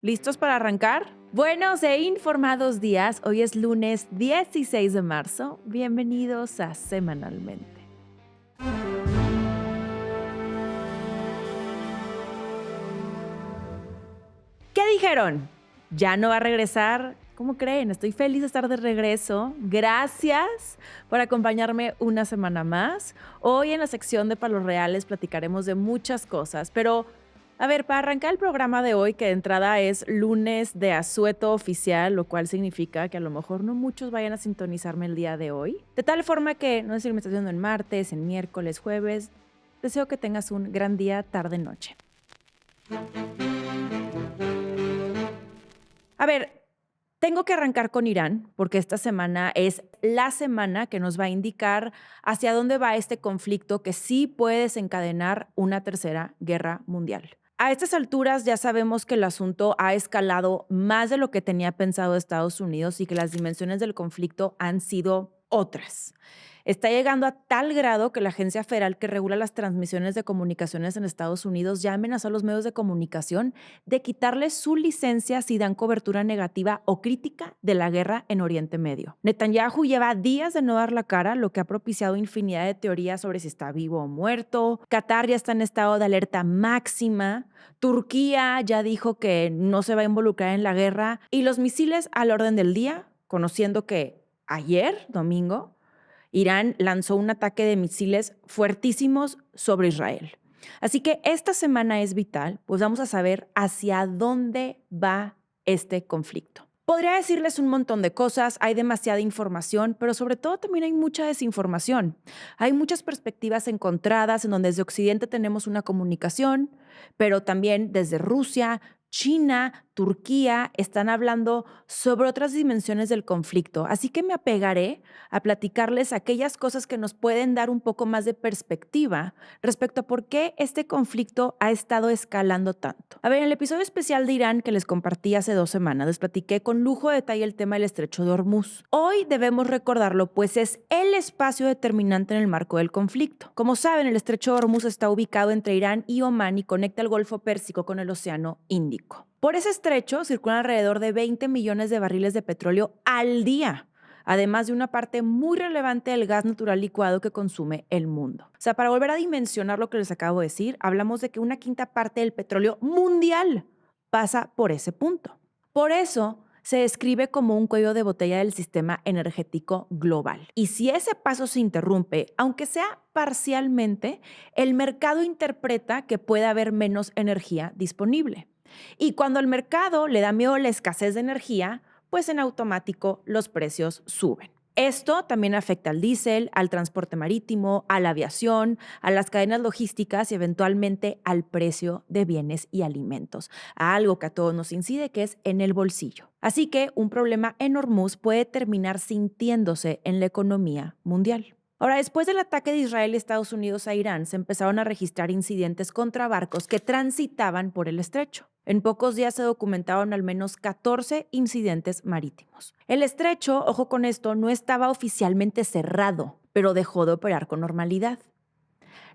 ¿Listos para arrancar? Buenos e informados días. Hoy es lunes 16 de marzo. Bienvenidos a Semanalmente. ¿Qué dijeron? ¿Ya no va a regresar? ¿Cómo creen? Estoy feliz de estar de regreso. Gracias por acompañarme una semana más. Hoy en la sección de Palos Reales platicaremos de muchas cosas, pero a ver, para arrancar el programa de hoy, que de entrada es lunes de asueto oficial, lo cual significa que a lo mejor no muchos vayan a sintonizarme el día de hoy. De tal forma que, no sé si me estás viendo en martes, en miércoles, jueves, deseo que tengas un gran día, tarde, noche. A ver, tengo que arrancar con Irán porque esta semana es la semana que nos va a indicar hacia dónde va este conflicto que sí puede desencadenar una tercera guerra mundial. A estas alturas ya sabemos que el asunto ha escalado más de lo que tenía pensado Estados Unidos y que las dimensiones del conflicto han sido otras. Está llegando a tal grado que la agencia federal que regula las transmisiones de comunicaciones en Estados Unidos ya amenazó a los medios de comunicación de quitarles su licencia si dan cobertura negativa o crítica de la guerra en Oriente Medio. Netanyahu lleva días de no dar la cara, lo que ha propiciado infinidad de teorías sobre si está vivo o muerto. Qatar ya está en estado de alerta máxima. Turquía ya dijo que no se va a involucrar en la guerra. Y los misiles al orden del día, conociendo que ayer, domingo, Irán lanzó un ataque de misiles fuertísimos sobre Israel. Así que esta semana es vital, pues vamos a saber hacia dónde va este conflicto. Podría decirles un montón de cosas, hay demasiada información, pero sobre todo también hay mucha desinformación. Hay muchas perspectivas encontradas en donde desde Occidente tenemos una comunicación, pero también desde Rusia, China, Turquía están hablando sobre otras dimensiones del conflicto. Así que me apegaré a platicarles aquellas cosas que nos pueden dar un poco más de perspectiva respecto a por qué este conflicto ha estado escalando tanto. A ver, en el episodio especial de Irán que les compartí hace 2 semanas, les platiqué con lujo de detalle el tema del estrecho de Hormuz. Hoy debemos recordarlo, pues es el espacio determinante en el marco del conflicto. Como saben, el estrecho de Hormuz está ubicado entre Irán y Omán y conecta el Golfo Pérsico con el Océano Índico. Por ese estrecho circulan alrededor de 20 millones de barriles de petróleo al día, además de una parte muy relevante del gas natural licuado que consume el mundo. O sea, para volver a dimensionar lo que les acabo de decir, hablamos de que una quinta parte del petróleo mundial pasa por ese punto. Por eso se describe como un cuello de botella del sistema energético global. Y si ese paso se interrumpe, aunque sea parcialmente, el mercado interpreta que puede haber menos energía disponible. Y cuando al mercado le da miedo la escasez de energía, pues en automático los precios suben. Esto también afecta al diésel, al transporte marítimo, a la aviación, a las cadenas logísticas y eventualmente al precio de bienes y alimentos, a algo que a todos nos incide, que es en el bolsillo. Así que un problema en Hormuz puede terminar sintiéndose en la economía mundial. Ahora, después del ataque de Israel y Estados Unidos a Irán, se empezaron a registrar incidentes contra barcos que transitaban por el estrecho. En pocos días se documentaron al menos 14 incidentes marítimos. El estrecho, ojo con esto, no estaba oficialmente cerrado, pero dejó de operar con normalidad.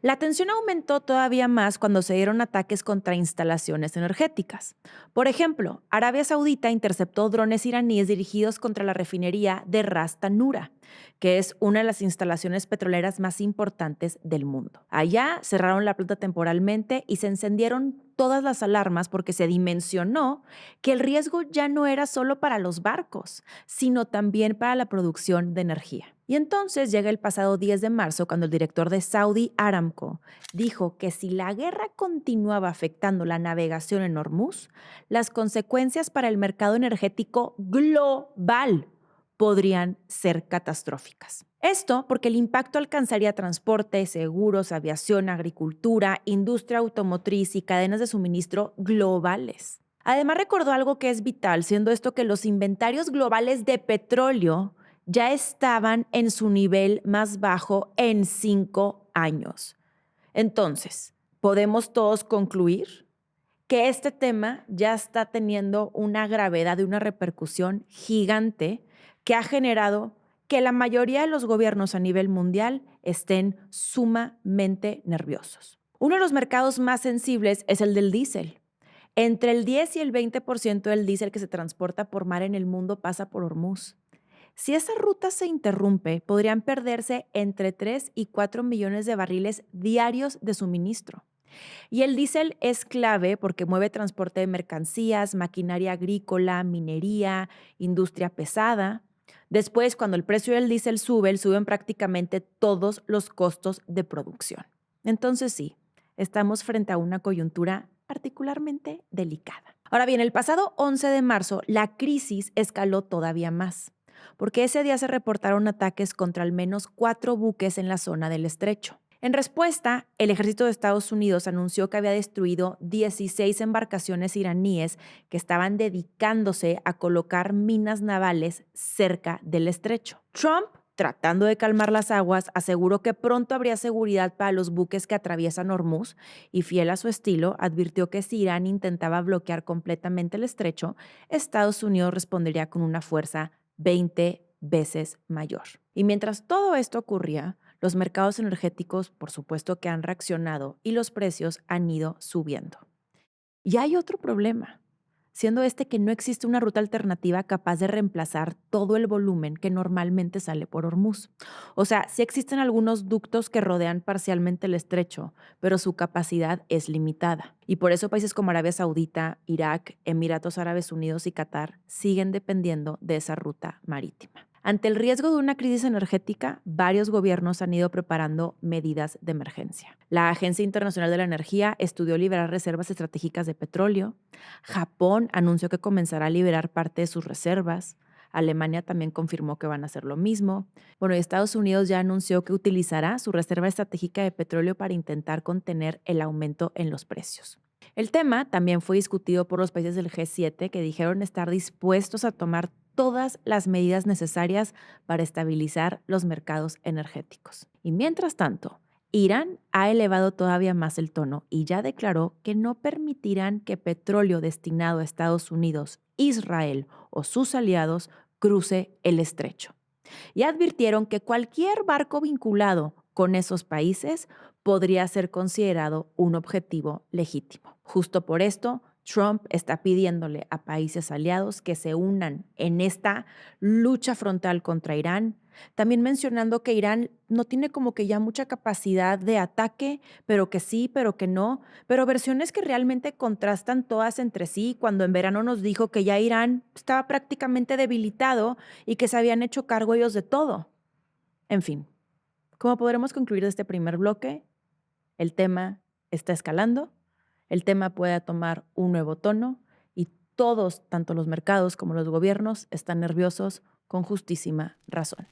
La tensión aumentó todavía más cuando se dieron ataques contra instalaciones energéticas. Por ejemplo, Arabia Saudita interceptó drones iraníes dirigidos contra la refinería de Ras Tanura, que es una de las instalaciones petroleras más importantes del mundo. Allá cerraron la planta temporalmente y se encendieron todas las alarmas porque se dimensionó que el riesgo ya no era solo para los barcos, sino también para la producción de energía. Y entonces llega el pasado 10 de marzo cuando el director de Saudi Aramco dijo que si la guerra continuaba afectando la navegación en Hormuz, las consecuencias para el mercado energético global podrían ser catastróficas. Esto porque el impacto alcanzaría transporte, seguros, aviación, agricultura, industria automotriz y cadenas de suministro globales. Además, recordó algo que es vital, siendo esto que los inventarios globales de petróleo ya estaban en su nivel más bajo en 5 años. Entonces, podemos todos concluir que este tema ya está teniendo una gravedad y una repercusión gigante que ha generado que la mayoría de los gobiernos a nivel mundial estén sumamente nerviosos. Uno de los mercados más sensibles es el del diésel. Entre el 10 y el 20% del diésel que se transporta por mar en el mundo pasa por Hormuz. Si esa ruta se interrumpe, podrían perderse entre 3 y 4 millones de barriles diarios de suministro. Y el diésel es clave porque mueve transporte de mercancías, maquinaria agrícola, minería, industria pesada. Después, cuando el precio del diésel sube, suben prácticamente todos los costos de producción. Entonces sí, estamos frente a una coyuntura particularmente delicada. Ahora bien, el pasado 11 de marzo, la crisis escaló todavía más, porque ese día se reportaron ataques contra al menos 4 buques en la zona del estrecho. En respuesta, el ejército de Estados Unidos anunció que había destruido 16 embarcaciones iraníes que estaban dedicándose a colocar minas navales cerca del estrecho. Trump, tratando de calmar las aguas, aseguró que pronto habría seguridad para los buques que atraviesan Hormuz y, fiel a su estilo, advirtió que si Irán intentaba bloquear completamente el estrecho, Estados Unidos respondería con una fuerza 20 veces mayor. Y mientras todo esto ocurría, los mercados energéticos, por supuesto que han reaccionado y los precios han ido subiendo. Y hay otro problema, siendo este que no existe una ruta alternativa capaz de reemplazar todo el volumen que normalmente sale por Hormuz. O sea, sí existen algunos ductos que rodean parcialmente el estrecho, pero su capacidad es limitada. Y por eso países como Arabia Saudita, Irak, Emiratos Árabes Unidos y Qatar siguen dependiendo de esa ruta marítima. Ante el riesgo de una crisis energética, varios gobiernos han ido preparando medidas de emergencia. La Agencia Internacional de la Energía estudió liberar reservas estratégicas de petróleo. Japón anunció que comenzará a liberar parte de sus reservas. Alemania también confirmó que van a hacer lo mismo. Bueno, y Estados Unidos ya anunció que utilizará su reserva estratégica de petróleo para intentar contener el aumento en los precios. El tema también fue discutido por los países del G7 que dijeron estar dispuestos a tomar todas las medidas necesarias para estabilizar los mercados energéticos. Y mientras tanto, Irán ha elevado todavía más el tono y ya declaró que no permitirán que petróleo destinado a Estados Unidos, Israel o sus aliados cruce el estrecho. Y advirtieron que cualquier barco vinculado con esos países podría ser considerado un objetivo legítimo. Justo por esto, Trump está pidiéndole a países aliados que se unan en esta lucha frontal contra Irán, también mencionando que Irán no tiene como que ya mucha capacidad de ataque, pero que sí, pero que no, pero versiones que realmente contrastan todas entre sí, cuando en verano nos dijo que ya Irán estaba prácticamente debilitado y que se habían hecho cargo ellos de todo. En fin, como podremos concluir de este primer bloque, el tema está escalando, el tema puede tomar un nuevo tono y todos, tanto los mercados como los gobiernos, están nerviosos con justísima razón.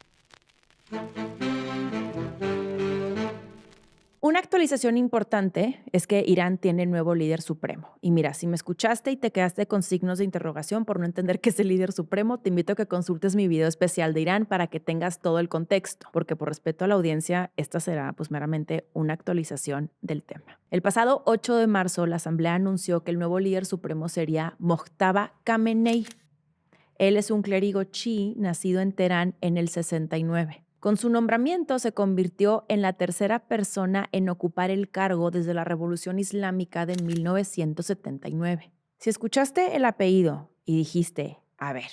Una actualización importante es que Irán tiene nuevo líder supremo. Y mira, si me escuchaste y te quedaste con signos de interrogación por no entender qué es el líder supremo, te invito a que consultes mi video especial de Irán para que tengas todo el contexto, porque por respeto a la audiencia, esta será pues meramente una actualización del tema. El pasado 8 de marzo, la Asamblea anunció que el nuevo líder supremo sería Mojtaba Khamenei. Él es un clérigo chií nacido en Teherán en el 69. Con su nombramiento se convirtió en la tercera persona en ocupar el cargo desde la Revolución Islámica de 1979. Si escuchaste el apellido y dijiste, a ver,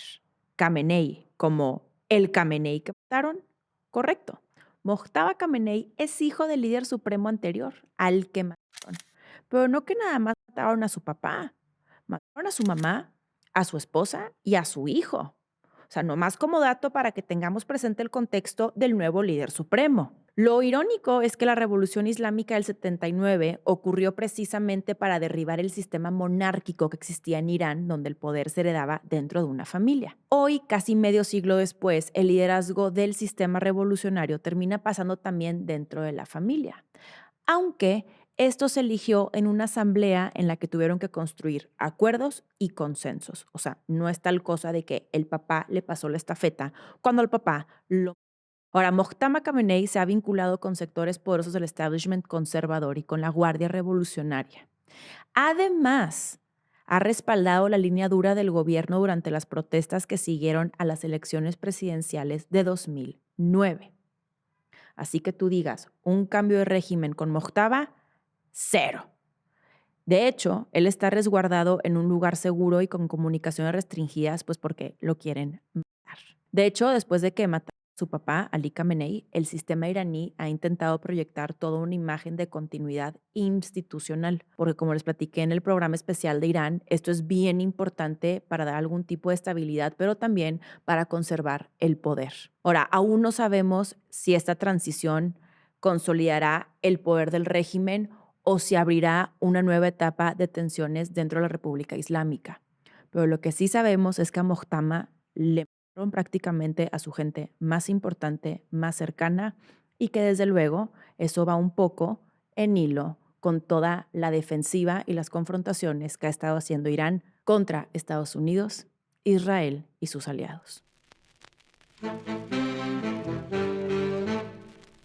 Khamenei, como el Khamenei que mataron, correcto. Mojtaba Khamenei es hijo del líder supremo anterior, al que mataron. Pero no que nada más mataron a su papá, mataron a su mamá, a su esposa y a su hijo. O sea, nomás como dato para que tengamos presente el contexto del nuevo líder supremo. Lo irónico es que la Revolución Islámica del 79 ocurrió precisamente para derribar el sistema monárquico que existía en Irán, donde el poder se heredaba dentro de una familia. Hoy, casi medio siglo después, el liderazgo del sistema revolucionario termina pasando también dentro de la familia. Aunque esto se eligió en una asamblea en la que tuvieron que construir acuerdos y consensos. O sea, no es tal cosa de que el papá le pasó la estafeta cuando el papá lo... Ahora, Mojtaba Khamenei se ha vinculado con sectores poderosos del establishment conservador y con la Guardia Revolucionaria. Además, ha respaldado la línea dura del gobierno durante las protestas que siguieron a las elecciones presidenciales de 2009. Así que tú digas, un cambio de régimen con Mojtaba, cero. De hecho, él está resguardado en un lugar seguro y con comunicaciones restringidas, pues porque lo quieren matar. De hecho, después de que mataron a su papá, Ali Khamenei, el sistema iraní ha intentado proyectar toda una imagen de continuidad institucional, porque como les platiqué en el programa especial de Irán, esto es bien importante para dar algún tipo de estabilidad, pero también para conservar el poder. Ahora, aún no sabemos si esta transición consolidará el poder del régimen o si abrirá una nueva etapa de tensiones dentro de la República Islámica. Pero lo que sí sabemos es que a Mojtama le mataron prácticamente a su gente más importante, más cercana, y que desde luego eso va un poco en hilo con toda la defensiva y las confrontaciones que ha estado haciendo Irán contra Estados Unidos, Israel y sus aliados.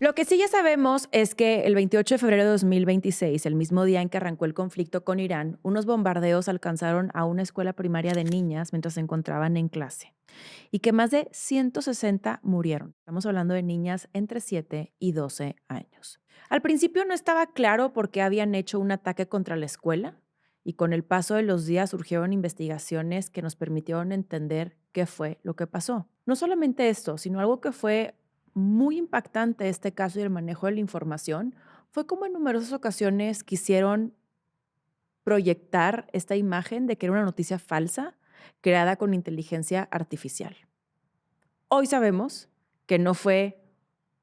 Lo que sí ya sabemos es que el 28 de febrero de 2026, el mismo día en que arrancó el conflicto con Irán, unos bombardeos alcanzaron a una escuela primaria de niñas mientras se encontraban en clase y que más de 160 murieron. Estamos hablando de niñas entre 7 y 12 años. Al principio no estaba claro por qué habían hecho un ataque contra la escuela y con el paso de los días surgieron investigaciones que nos permitieron entender qué fue lo que pasó. No solamente esto, sino algo que fue muy impactante este caso y el manejo de la información fue como en numerosas ocasiones quisieron proyectar esta imagen de que era una noticia falsa creada con inteligencia artificial. Hoy sabemos que no fue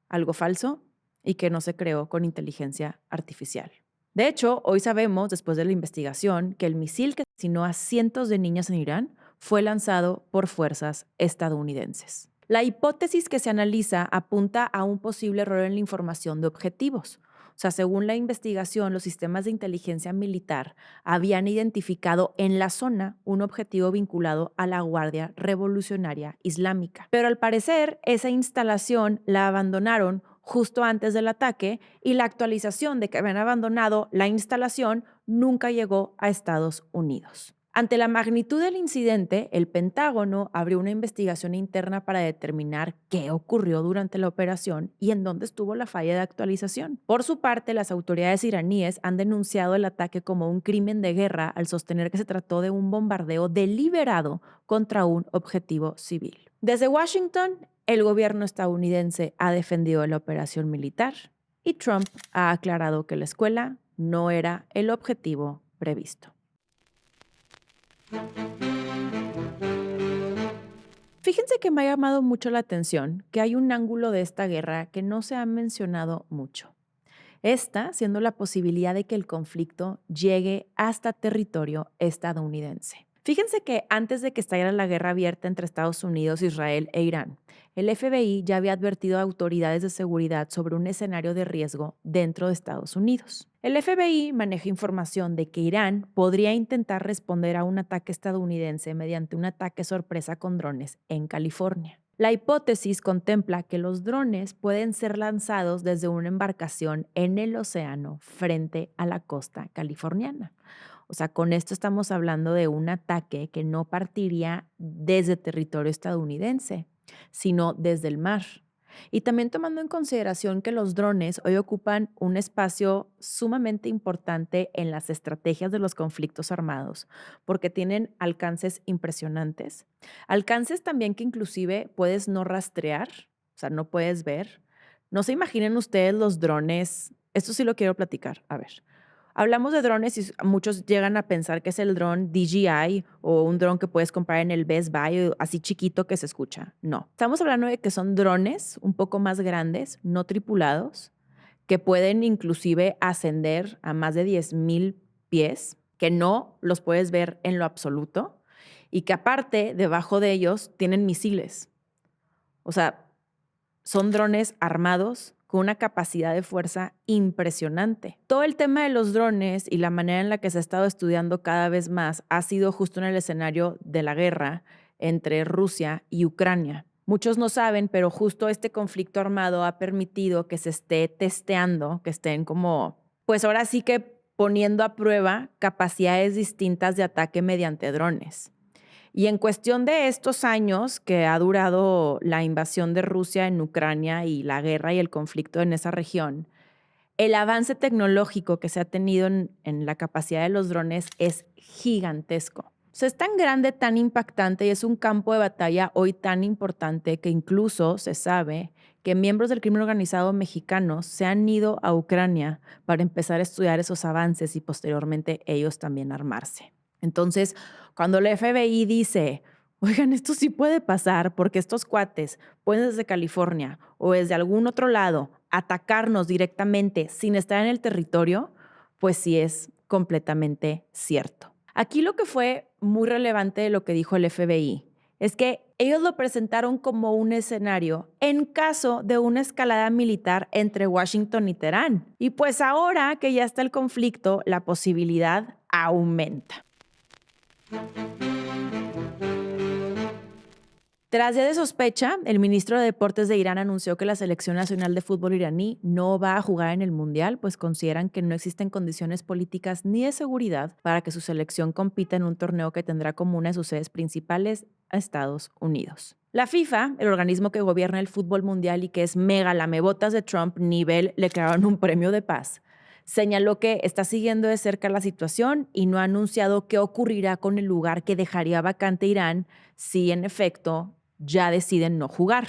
algo falso y que no se creó con inteligencia artificial. De hecho, hoy sabemos, después de la investigación, que el misil que asesinó a cientos de niñas en Irán fue lanzado por fuerzas estadounidenses. La hipótesis que se analiza apunta a un posible error en la información de objetivos. O sea, según la investigación, los sistemas de inteligencia militar habían identificado en la zona un objetivo vinculado a la Guardia Revolucionaria Islámica. Pero al parecer, esa instalación la abandonaron justo antes del ataque y la actualización de que habían abandonado la instalación nunca llegó a Estados Unidos. Ante la magnitud del incidente, el Pentágono abrió una investigación interna para determinar qué ocurrió durante la operación y en dónde estuvo la falla de actualización. Por su parte, las autoridades iraníes han denunciado el ataque como un crimen de guerra al sostener que se trató de un bombardeo deliberado contra un objetivo civil. Desde Washington, el gobierno estadounidense ha defendido la operación militar y Trump ha aclarado que la escuela no era el objetivo previsto. Fíjense que me ha llamado mucho la atención que hay un ángulo de esta guerra que no se ha mencionado mucho. Esta siendo la posibilidad de que el conflicto llegue hasta territorio estadounidense. Fíjense que antes de que estallara la guerra abierta entre Estados Unidos, Israel e Irán, el FBI ya había advertido a autoridades de seguridad sobre un escenario de riesgo dentro de Estados Unidos. El FBI maneja información de que Irán podría intentar responder a un ataque estadounidense mediante un ataque sorpresa con drones en California. La hipótesis contempla que los drones pueden ser lanzados desde una embarcación en el océano frente a la costa californiana. O sea, con esto estamos hablando de un ataque que no partiría desde territorio estadounidense, sino desde el mar. Y también tomando en consideración que los drones hoy ocupan un espacio sumamente importante en las estrategias de los conflictos armados, porque tienen alcances impresionantes. Alcances también que inclusive puedes no rastrear, o sea, no puedes ver. No se imaginen ustedes los drones, esto sí lo quiero platicar, a ver. Hablamos de drones y muchos llegan a pensar que es el dron DJI o un dron que puedes comprar en el Best Buy, así chiquito que se escucha. No, estamos hablando de que son drones un poco más grandes, no tripulados, que pueden inclusive ascender a más de 10,000 pies, que no los puedes ver en lo absoluto y que aparte, debajo de ellos, tienen misiles. O sea, son drones armados con una capacidad de fuerza impresionante. Todo el tema de los drones y la manera en la que se ha estado estudiando cada vez más ha sido justo en el escenario de la guerra entre Rusia y Ucrania. Muchos no saben, pero justo este conflicto armado ha permitido que se esté testeando, que estén como, pues ahora sí que poniendo a prueba capacidades distintas de ataque mediante drones. Y en cuestión de estos años que ha durado la invasión de Rusia en Ucrania y la guerra y el conflicto en esa región, El avance tecnológico que se ha tenido en la capacidad de los drones es gigantesco. O sea, es tan grande, tan impactante y es un campo de batalla hoy tan importante que incluso se sabe que miembros del crimen organizado mexicanos se han ido a Ucrania para empezar a estudiar esos avances y posteriormente ellos también armarse. Entonces, cuando la FBI dice, oigan, esto sí puede pasar porque estos cuates pueden desde California o desde algún otro lado atacarnos directamente sin estar en el territorio, pues sí es completamente cierto. Aquí lo que fue muy relevante de lo que dijo el FBI es que ellos lo presentaron como un escenario en caso de una escalada militar entre Washington y Teherán. Y pues ahora que ya está el conflicto, la posibilidad aumenta. Tras días de sospecha, el ministro de Deportes de Irán anunció que la selección nacional de fútbol iraní no va a jugar en el Mundial, pues consideran que no existen condiciones políticas ni de seguridad para que su selección compita en un torneo que tendrá como una de sus sedes principales a Estados Unidos. La FIFA, el organismo que gobierna el fútbol mundial y que es mega lamebotas de Trump nivel, le crearon un premio de paz. Señaló que está siguiendo de cerca la situación y no ha anunciado qué ocurrirá con el lugar que dejaría vacante Irán si en efecto ya deciden no jugar.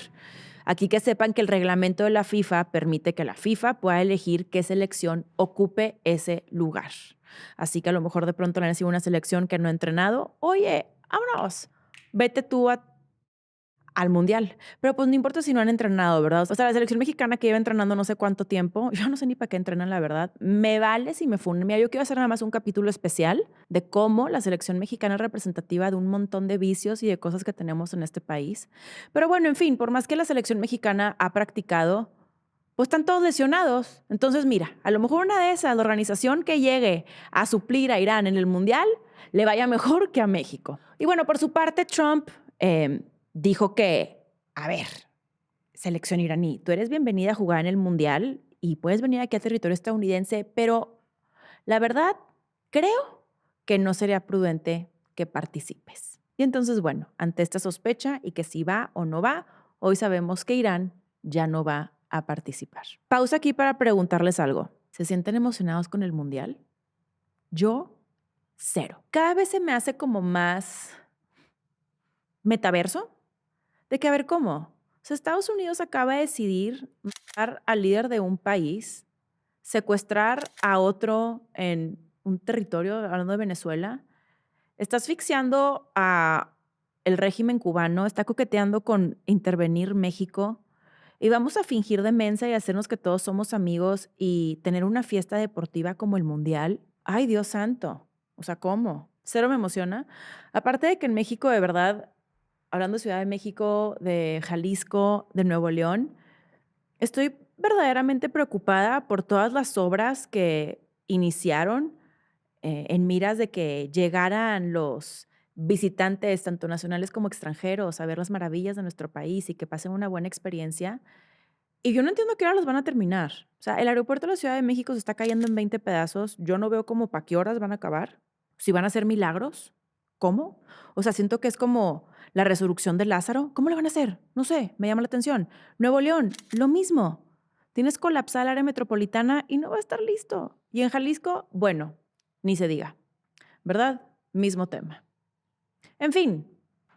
Aquí que sepan que el reglamento de la FIFA permite que la FIFA pueda elegir qué selección ocupe ese lugar. Así que a lo mejor de pronto le han sido una selección que no ha entrenado. Oye, vámonos, vete tú al mundial. Pero pues no importa si no han entrenado, ¿verdad? O sea, la selección mexicana que lleva entrenando no sé cuánto tiempo, yo no sé ni para qué entrenan, la verdad. Me vale si me funen. Mira, yo quiero hacer nada más un capítulo especial de cómo la selección mexicana es representativa de un montón de vicios y de cosas que tenemos en este país. Pero bueno, en fin, por más que la selección mexicana ha practicado, pues están todos lesionados. Entonces, mira, a lo mejor una de esas, la organización que llegue a suplir a Irán en el mundial, le vaya mejor que a México. Y bueno, por su parte, Trump dijo que, a ver, selección iraní, tú eres bienvenida a jugar en el Mundial y puedes venir aquí a territorio estadounidense, pero la verdad, creo que no sería prudente que participes. Y entonces, bueno, ante esta sospecha y que si va o no va, hoy sabemos que Irán ya no va a participar. Pausa aquí para preguntarles algo. ¿Se sienten emocionados con el Mundial? Yo, cero. Cada vez se me hace como más metaverso. De que, a ver, ¿cómo? O sea, Estados Unidos acaba de decidir matar al líder de un país, secuestrar a otro en un territorio, hablando de Venezuela, está asfixiando a el régimen cubano, está coqueteando con intervenir México y vamos a fingir demencia y hacernos que todos somos amigos y tener una fiesta deportiva como el Mundial. Ay, Dios santo. O sea, ¿cómo? Cero me emociona. Aparte de que en México, de verdad, hablando de Ciudad de México, de Jalisco, de Nuevo León, estoy verdaderamente preocupada por todas las obras que iniciaron en miras de que llegaran los visitantes, tanto nacionales como extranjeros, a ver las maravillas de nuestro país y que pasen una buena experiencia. Y yo no entiendo qué hora los van a terminar. O sea, el aeropuerto de la Ciudad de México se está cayendo en 20 pedazos. Yo no veo como para qué horas van a acabar. Si van a hacer milagros, ¿cómo? O sea, siento que es como la resurrección de Lázaro. ¿Cómo lo van a hacer? No sé, me llama la atención. Nuevo León, lo mismo. Tienes colapsada el área metropolitana y no va a estar listo. Y en Jalisco, bueno, ni se diga, ¿verdad? Mismo tema. En fin,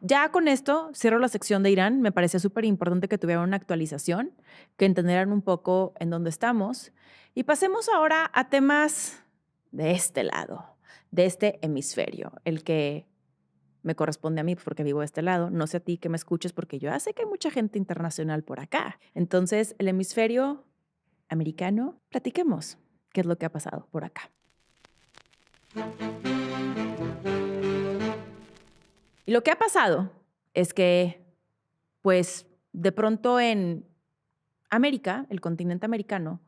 ya con esto cierro la sección de Irán. Me parecía súper importante que tuvieran una actualización, que entendieran un poco en dónde estamos. Y pasemos ahora a temas de este lado, de este hemisferio, el que me corresponde a mí porque vivo de este lado. No sé a ti que me escuches porque yo ya sé que hay mucha gente internacional por acá. Entonces, el hemisferio americano, platiquemos qué es lo que ha pasado por acá. Y lo que ha pasado es que, pues, de pronto en América, el continente americano,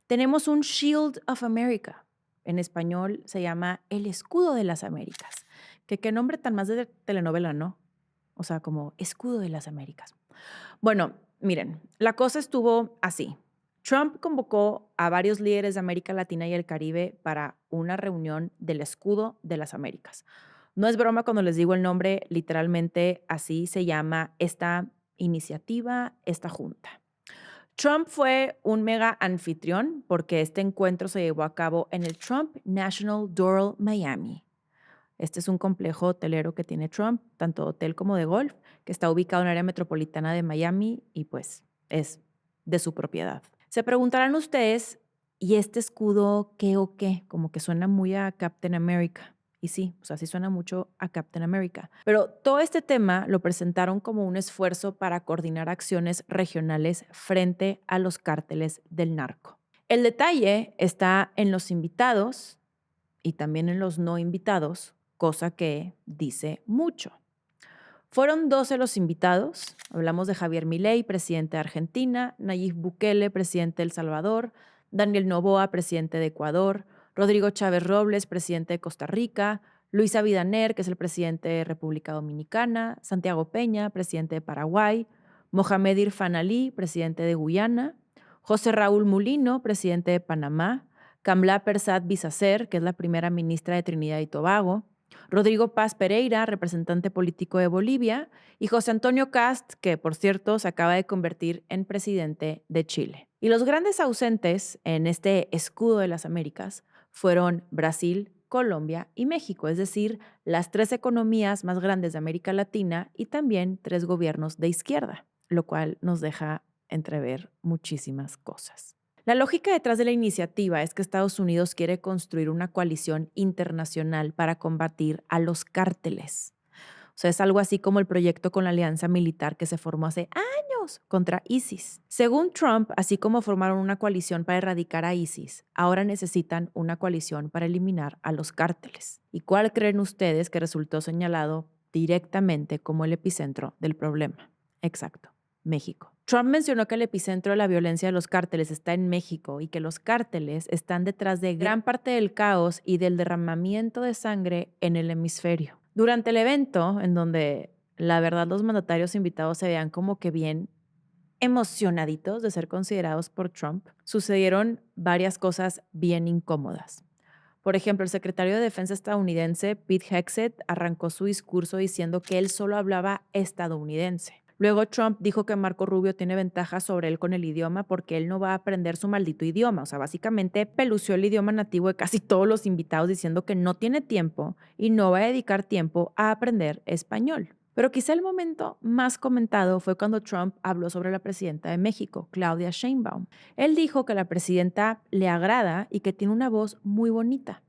tenemos un Shield of America. En español se llama el escudo de las Américas. Que qué nombre tan más de telenovela, ¿no? O sea, como escudo de las Américas. Bueno, miren, la cosa estuvo así. Trump convocó a varios líderes de América Latina y el Caribe para una reunión del escudo de las Américas. No es broma cuando les digo el nombre, literalmente así se llama esta iniciativa, esta junta. Trump fue un mega anfitrión porque este encuentro se llevó a cabo en el Trump National Doral Miami. Este es un complejo hotelero que tiene Trump, tanto hotel como de golf, que está ubicado en el área metropolitana de Miami y pues es de su propiedad. Se preguntarán ustedes, ¿y este escudo qué o qué? Como que suena muy a Captain America. Y sí, o sea, sí suena mucho a Captain America. Pero todo este tema lo presentaron como un esfuerzo para coordinar acciones regionales frente a los cárteles del narco. El detalle está en los invitados y también en los no invitados, cosa que dice mucho. Fueron 12 los invitados. Hablamos de Javier Milei, presidente de Argentina, Nayib Bukele, presidente de El Salvador, Daniel Noboa, presidente de Ecuador, Rodrigo Chávez Robles, presidente de Costa Rica, Luis Abinader, que es el presidente de República Dominicana, Santiago Peña, presidente de Paraguay, Mohamed Irfan Ali, presidente de Guyana, José Raúl Mulino, presidente de Panamá, Kamla Persad Bisacer, que es la primera ministra de Trinidad y Tobago, Rodrigo Paz Pereira, representante político de Bolivia, y José Antonio Kast, que por cierto se acaba de convertir en presidente de Chile. Y los grandes ausentes en este escudo de las Américas fueron Brasil, Colombia y México, es decir, las 3 economías más grandes de América Latina y también 3 gobiernos de izquierda, lo cual nos deja entrever muchísimas cosas. La lógica detrás de la iniciativa es que Estados Unidos quiere construir una coalición internacional para combatir a los cárteles. O sea, es algo así como el proyecto con la alianza militar que se formó hace años contra ISIS. Según Trump, así como formaron una coalición para erradicar a ISIS, ahora necesitan una coalición para eliminar a los cárteles. ¿Y cuál creen ustedes que resultó señalado directamente como el epicentro del problema? Exacto, México. Trump mencionó que el epicentro de la violencia de los cárteles está en México y que los cárteles están detrás de gran parte del caos y del derramamiento de sangre en el hemisferio. Durante el evento, en donde la verdad los mandatarios invitados se veían como que bien emocionaditos de ser considerados por Trump, sucedieron varias cosas bien incómodas. Por ejemplo, el secretario de Defensa estadounidense, Pete Hegseth, arrancó su discurso diciendo que él solo hablaba estadounidense. Luego Trump dijo que Marco Rubio tiene ventaja sobre él con el idioma porque él no va a aprender su maldito idioma. O sea, básicamente pelució el idioma nativo de casi todos los invitados diciendo que no tiene tiempo y no va a dedicar tiempo a aprender español. Pero quizá el momento más comentado fue cuando Trump habló sobre la presidenta de México, Claudia Sheinbaum. Él dijo que la presidenta le agrada y que tiene una voz muy bonita,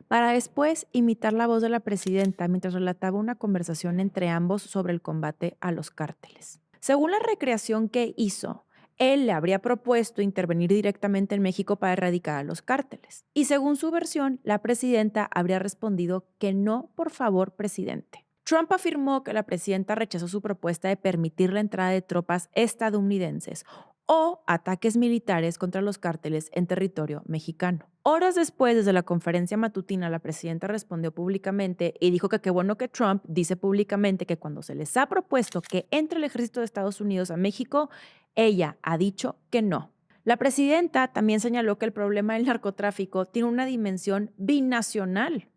para después imitar la voz de la presidenta mientras relataba una conversación entre ambos sobre el combate a los cárteles. Según la recreación que hizo, él le habría propuesto intervenir directamente en México para erradicar a los cárteles. Y según su versión, la presidenta habría respondido que no, por favor, presidente. Trump afirmó que la presidenta rechazó su propuesta de permitir la entrada de tropas estadounidenses o ataques militares contra los cárteles en territorio mexicano. Horas después, desde la conferencia matutina, la presidenta respondió públicamente y dijo que qué bueno que Trump dice públicamente que cuando se les ha propuesto que entre el ejército de Estados Unidos a México, ella ha dicho que no. La presidenta también señaló que el problema del narcotráfico tiene una dimensión binacional.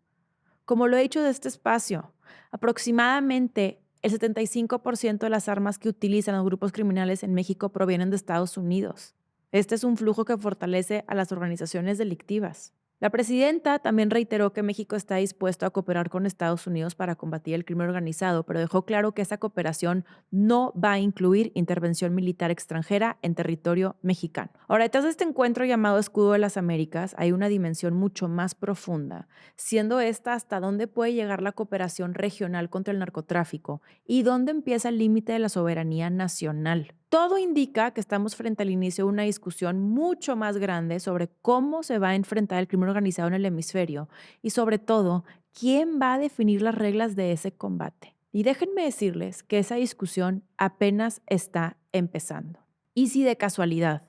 Como lo he dicho de este espacio, aproximadamente el 75% de las armas que utilizan los grupos criminales en México provienen de Estados Unidos. Este es un flujo que fortalece a las organizaciones delictivas. La presidenta también reiteró que México está dispuesto a cooperar con Estados Unidos para combatir el crimen organizado, pero dejó claro que esa cooperación no va a incluir intervención militar extranjera en territorio mexicano. Ahora, detrás de este encuentro llamado Escudo de las Américas hay una dimensión mucho más profunda, siendo esta hasta dónde puede llegar la cooperación regional contra el narcotráfico y dónde empieza el límite de la soberanía nacional. Todo indica que estamos frente al inicio de una discusión mucho más grande sobre cómo se va a enfrentar el crimen organizado en el hemisferio y sobre todo, quién va a definir las reglas de ese combate. Y déjenme decirles que esa discusión apenas está empezando. Y si de casualidad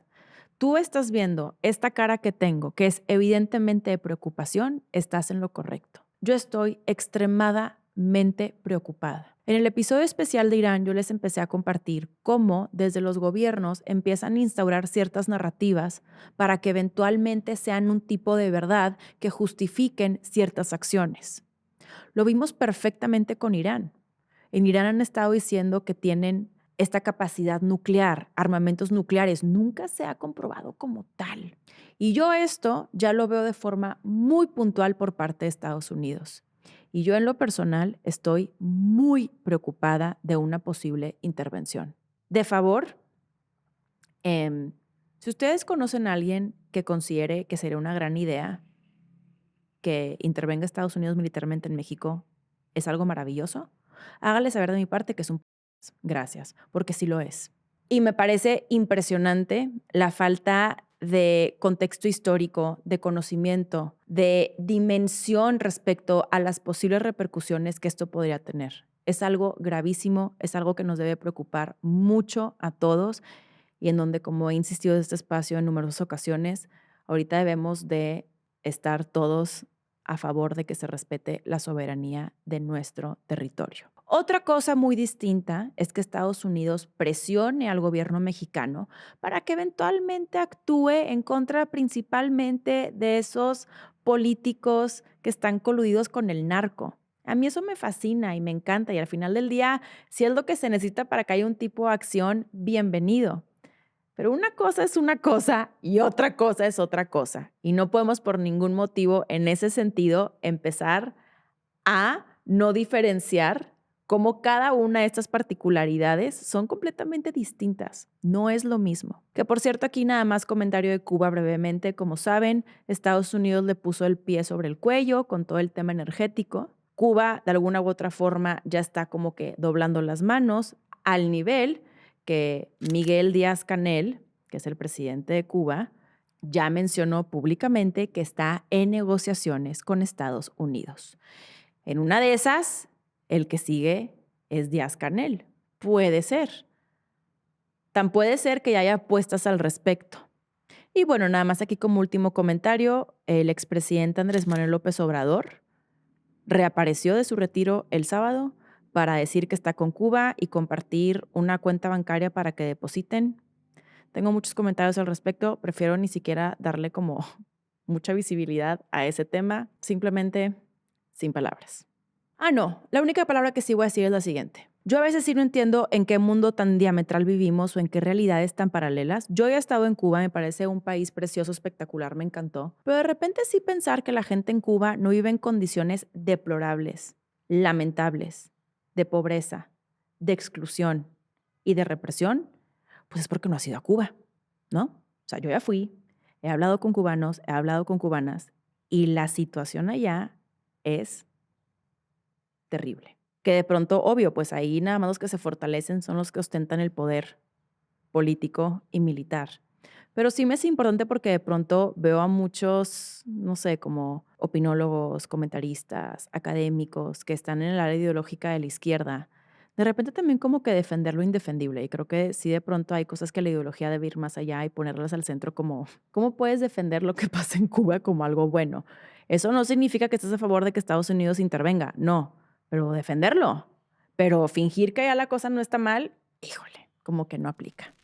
tú estás viendo esta cara que tengo, que es evidentemente de preocupación, estás en lo correcto. Yo estoy extremadamente preocupada. En el episodio especial de Irán, yo les empecé a compartir cómo desde los gobiernos empiezan a instaurar ciertas narrativas para que eventualmente sean un tipo de verdad que justifiquen ciertas acciones. Lo vimos perfectamente con Irán. En Irán han estado diciendo que tienen esta capacidad nuclear, armamentos nucleares, nunca se ha comprobado como tal. Y yo esto ya lo veo de forma muy puntual por parte de Estados Unidos. Y yo en lo personal estoy muy preocupada de una posible intervención. De favor, si ustedes conocen a alguien que considere que sería una gran idea que intervenga Estados Unidos militarmente en México, es algo maravilloso, hágale saber de mi parte que es un gracias, porque sí lo es. Y me parece impresionante la falta de contexto histórico, de conocimiento, de dimensión respecto a las posibles repercusiones que esto podría tener. Es algo gravísimo, es algo que nos debe preocupar mucho a todos y en donde, como he insistido en este espacio en numerosas ocasiones, ahorita debemos de estar todos a favor de que se respete la soberanía de nuestro territorio. Otra cosa muy distinta es que Estados Unidos presione al gobierno mexicano para que eventualmente actúe en contra principalmente de esos políticos que están coludidos con el narco. A mí eso me fascina y me encanta y al final del día, si es lo que se necesita para que haya un tipo de acción, bienvenido. Pero una cosa es una cosa y otra cosa es otra cosa. Y no podemos por ningún motivo en ese sentido empezar a no diferenciar cómo cada una de estas particularidades son completamente distintas. No es lo mismo. Que por cierto, aquí nada más comentario de Cuba brevemente. Como saben, Estados Unidos le puso el pie sobre el cuello con todo el tema energético. Cuba, de alguna u otra forma, ya está como que doblando las manos al nivel que Miguel Díaz-Canel, que es el presidente de Cuba, ya mencionó públicamente que está en negociaciones con Estados Unidos. En una de esas, el que sigue es Díaz-Canel. Puede ser. Tan puede ser que ya haya apuestas al respecto. Y bueno, nada más aquí como último comentario, el expresidente Andrés Manuel López Obrador reapareció de su retiro el sábado para decir que está con Cuba y compartir una cuenta bancaria para que depositen. Tengo muchos comentarios al respecto, prefiero ni siquiera darle como mucha visibilidad a ese tema, simplemente sin palabras. No, la única palabra que sí voy a decir es la siguiente. Yo a veces sí no entiendo en qué mundo tan diametral vivimos o en qué realidades tan paralelas. Yo ya he estado en Cuba, me parece un país precioso, espectacular, me encantó. Pero de repente sí pensar que la gente en Cuba no vive en condiciones deplorables, lamentables, de pobreza, de exclusión y de represión, pues es porque no has ido a Cuba, ¿no? O sea, yo ya fui, he hablado con cubanos, he hablado con cubanas y la situación allá es terrible. Que de pronto, obvio, pues ahí nada más los que se fortalecen son los que ostentan el poder político y militar. Pero sí me es importante porque de pronto veo a muchos, no sé, como opinólogos, comentaristas, académicos que están en el área ideológica de la izquierda. De repente también como que defender lo indefendible. Y creo que sí de pronto hay cosas que la ideología debe ir más allá y ponerlas al centro como, ¿cómo puedes defender lo que pasa en Cuba como algo bueno? Eso no significa que estés a favor de que Estados Unidos intervenga, no, pero defenderlo. Pero fingir que ya la cosa no está mal, híjole, como que no aplica.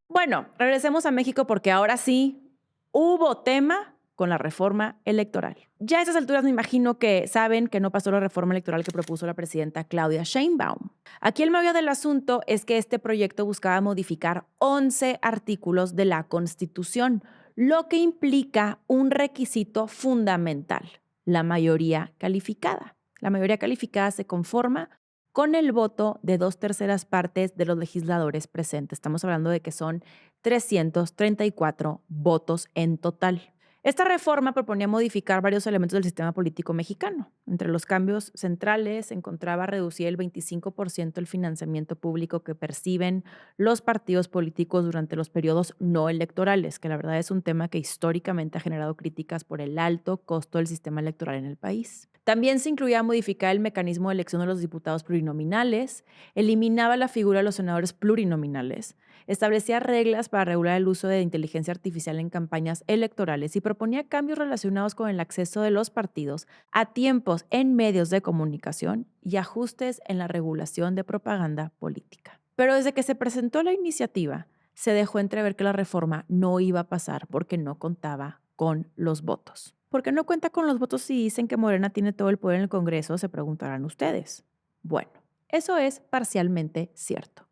Bueno, regresemos a México porque ahora sí hubo tema con la reforma electoral. Ya a estas alturas me imagino que saben que no pasó la reforma electoral que propuso la presidenta Claudia Sheinbaum. Aquí el meollo del asunto es que este proyecto buscaba modificar 11 artículos de la Constitución, lo que implica un requisito fundamental, la mayoría calificada. La mayoría calificada se conforma con el voto de 2/3 partes de los legisladores presentes. Estamos hablando de que son 334 votos en total. Esta reforma proponía modificar varios elementos del sistema político mexicano. Entre los cambios centrales se encontraba reducir el 25% el financiamiento público que perciben los partidos políticos durante los periodos no electorales, que la verdad es un tema que históricamente ha generado críticas por el alto costo del sistema electoral en el país. También se incluía modificar el mecanismo de elección de los diputados plurinominales, eliminaba la figura de los senadores plurinominales, establecía reglas para regular el uso de inteligencia artificial en campañas electorales y proponía cambios relacionados con el acceso de los partidos a tiempos en medios de comunicación y ajustes en la regulación de propaganda política. Pero desde que se presentó la iniciativa, se dejó entrever que la reforma no iba a pasar porque no contaba con los votos. ¿Por qué no cuenta con los votos si dicen que Morena tiene todo el poder en el Congreso? Se preguntarán ustedes. Bueno, eso es parcialmente cierto.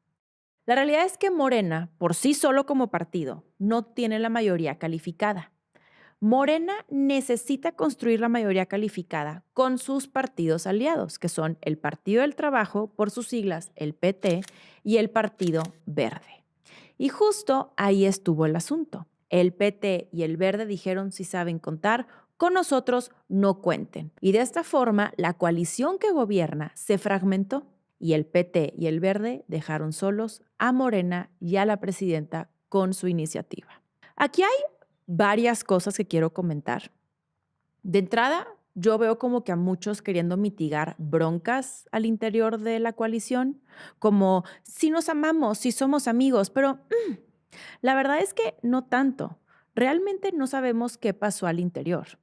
La realidad es que Morena, por sí solo como partido, no tiene la mayoría calificada. Morena necesita construir la mayoría calificada con sus partidos aliados, que son el Partido del Trabajo, por sus siglas, el PT, y el Partido Verde. Y justo ahí estuvo el asunto. El PT y el Verde dijeron si saben contar, con nosotros no cuenten. Y de esta forma, la coalición que gobierna se fragmentó y el PT y el Verde dejaron solos a Morena y a la presidenta con su iniciativa. Aquí hay varias cosas que quiero comentar. De entrada, yo veo como que a muchos queriendo mitigar broncas al interior de la coalición, como si nos amamos, si somos amigos, pero la verdad es que no tanto. Realmente no sabemos qué pasó al interior.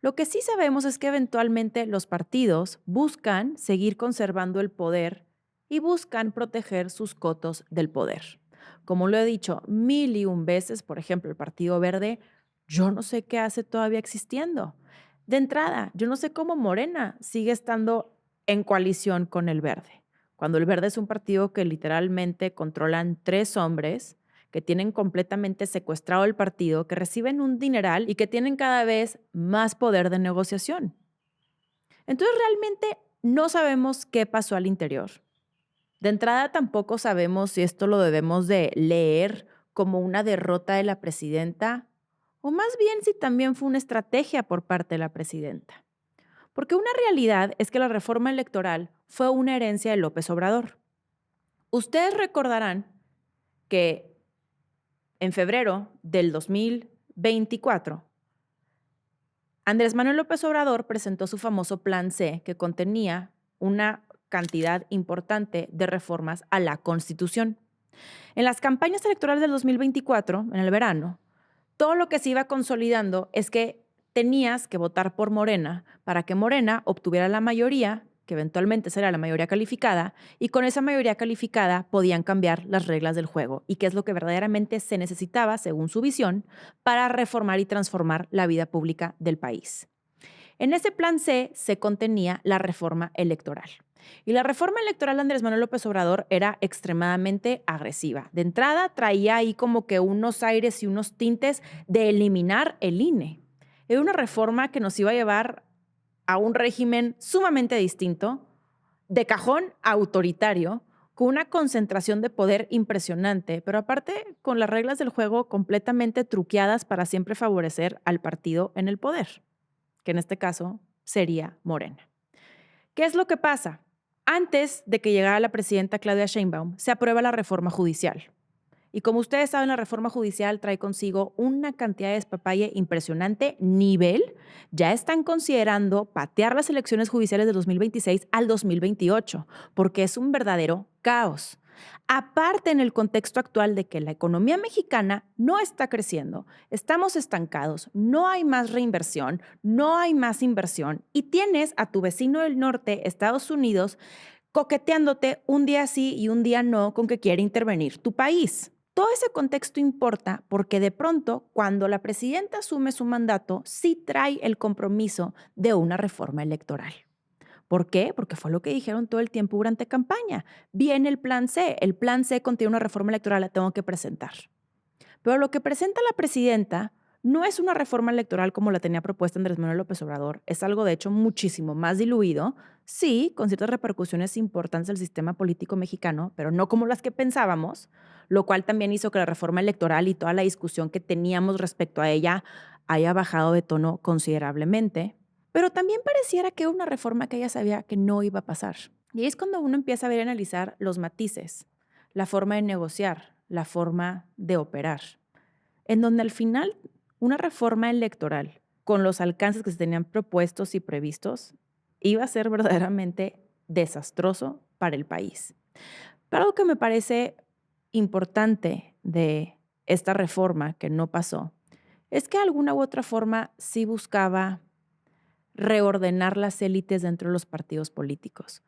Lo que sí sabemos es que eventualmente los partidos buscan seguir conservando el poder y buscan proteger sus cotos del poder. Como lo he dicho mil y un veces, por ejemplo, el Partido Verde, yo no sé qué hace todavía existiendo. De entrada, yo no sé cómo Morena sigue estando en coalición con el Verde, cuando el Verde es un partido que literalmente controlan tres hombres que tienen completamente secuestrado el partido, que reciben un dineral y que tienen cada vez más poder de negociación. Entonces realmente no sabemos qué pasó al interior. De entrada tampoco sabemos si esto lo debemos de leer como una derrota de la presidenta o más bien si también fue una estrategia por parte de la presidenta. Porque una realidad es que la reforma electoral fue una herencia de López Obrador. Ustedes recordarán que en febrero del 2024, Andrés Manuel López Obrador presentó su famoso Plan C, que contenía una cantidad importante de reformas a la Constitución. En las campañas electorales del 2024, en el verano, todo lo que se iba consolidando es que tenías que votar por Morena para que Morena obtuviera la mayoría, que eventualmente será la mayoría calificada, y con esa mayoría calificada podían cambiar las reglas del juego y qué es lo que verdaderamente se necesitaba, según su visión, para reformar y transformar la vida pública del país. En ese plan C se contenía la reforma electoral. Y la reforma electoral de Andrés Manuel López Obrador era extremadamente agresiva. De entrada, traía ahí como que unos aires y unos tintes de eliminar el INE. Era una reforma que nos iba a llevar a un régimen sumamente distinto, de cajón autoritario, con una concentración de poder impresionante, pero aparte con las reglas del juego completamente truqueadas para siempre favorecer al partido en el poder, que en este caso sería Morena. ¿Qué es lo que pasa? Antes de que llegara la presidenta Claudia Sheinbaum, se aprueba la reforma judicial. Y como ustedes saben, la reforma judicial trae consigo una cantidad de despapalle impresionante, nivel, ya están considerando patear las elecciones judiciales de 2026 al 2028, porque es un verdadero caos. Aparte, en el contexto actual de que la economía mexicana no está creciendo, estamos estancados, no hay más reinversión, no hay más inversión y tienes a tu vecino del norte, Estados Unidos, coqueteándote un día sí y un día no con que quiere intervenir tu país. Todo ese contexto importa porque de pronto, cuando la presidenta asume su mandato, sí trae el compromiso de una reforma electoral. ¿Por qué? Porque fue lo que dijeron todo el tiempo durante campaña. Viene el plan C contiene una reforma electoral, la tengo que presentar. Pero lo que presenta la presidenta no es una reforma electoral como la tenía propuesta Andrés Manuel López Obrador, es algo de hecho muchísimo más diluido, sí, con ciertas repercusiones importantes del sistema político mexicano, pero no como las que pensábamos, lo cual también hizo que la reforma electoral y toda la discusión que teníamos respecto a ella haya bajado de tono considerablemente. Pero también pareciera que era una reforma que ella sabía que no iba a pasar. Y ahí es cuando uno empieza a ver y analizar los matices, la forma de negociar, la forma de operar, en donde al final una reforma electoral con los alcances que se tenían propuestos y previstos iba a ser verdaderamente desastroso para el país. Pero algo que me parece importante de esta reforma que no pasó es que de alguna u otra forma sí buscaba reordenar las élites dentro de los partidos políticos,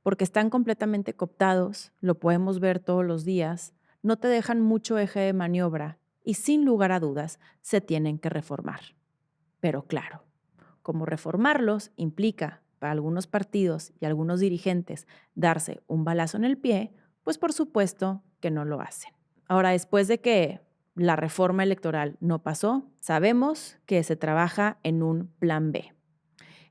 porque están completamente cooptados, lo podemos ver todos los días, no te dejan mucho eje de maniobra y sin lugar a dudas se tienen que reformar. Pero claro, como reformarlos implica para algunos partidos y algunos dirigentes darse un balazo en el pie, pues por supuesto que no lo hacen. Ahora, después de que la reforma electoral no pasó, sabemos que se trabaja en un plan B.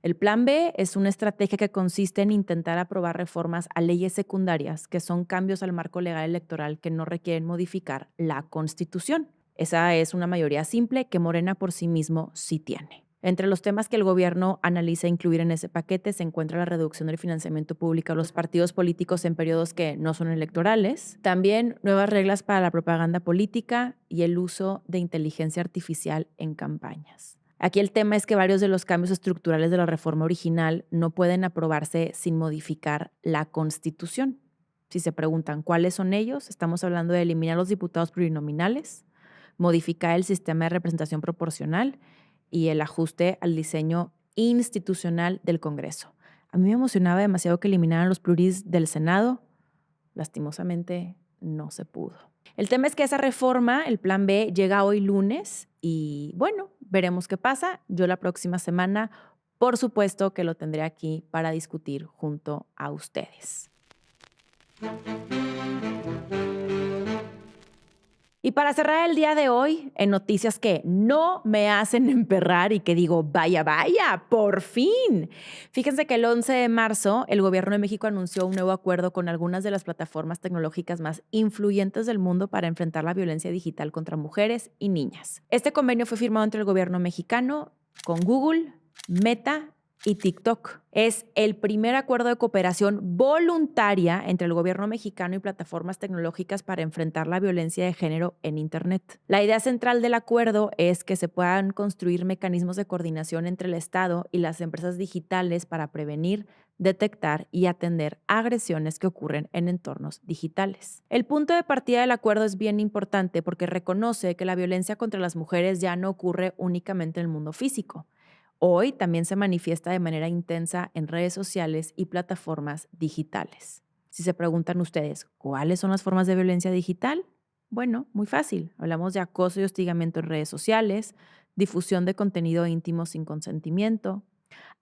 El plan B es una estrategia que consiste en intentar aprobar reformas a leyes secundarias, que son cambios al marco legal electoral que no requieren modificar la Constitución. Esa es una mayoría simple que Morena por sí mismo sí tiene. Entre los temas que el gobierno analiza incluir en ese paquete se encuentra la reducción del financiamiento público a los partidos políticos en periodos que no son electorales, también nuevas reglas para la propaganda política y el uso de inteligencia artificial en campañas. Aquí el tema es que varios de los cambios estructurales de la reforma original no pueden aprobarse sin modificar la Constitución. Si se preguntan cuáles son ellos, estamos hablando de eliminar los diputados plurinominales, modificar el sistema de representación proporcional y el ajuste al diseño institucional del Congreso. A mí me emocionaba demasiado que eliminaran los pluris del Senado. Lastimosamente no se pudo. El tema es que esa reforma, el plan B, llega hoy lunes y bueno, veremos qué pasa. Yo la próxima semana, por supuesto que lo tendré aquí para discutir junto a ustedes. Y para cerrar el día de hoy, en noticias que no me hacen emperrar y que digo, vaya, vaya, por fin. Fíjense que el 11 de marzo el gobierno de México anunció un nuevo acuerdo con algunas de las plataformas tecnológicas más influyentes del mundo para enfrentar la violencia digital contra mujeres y niñas. Este convenio fue firmado entre el gobierno mexicano con Google, Meta y TikTok. Es el primer acuerdo de cooperación voluntaria entre el gobierno mexicano y plataformas tecnológicas para enfrentar la violencia de género en Internet. La idea central del acuerdo es que se puedan construir mecanismos de coordinación entre el Estado y las empresas digitales para prevenir, detectar y atender agresiones que ocurren en entornos digitales. El punto de partida del acuerdo es bien importante porque reconoce que la violencia contra las mujeres ya no ocurre únicamente en el mundo físico. Hoy también se manifiesta de manera intensa en redes sociales y plataformas digitales. Si se preguntan ustedes, ¿cuáles son las formas de violencia digital? Bueno, muy fácil. Hablamos de acoso y hostigamiento en redes sociales, difusión de contenido íntimo sin consentimiento,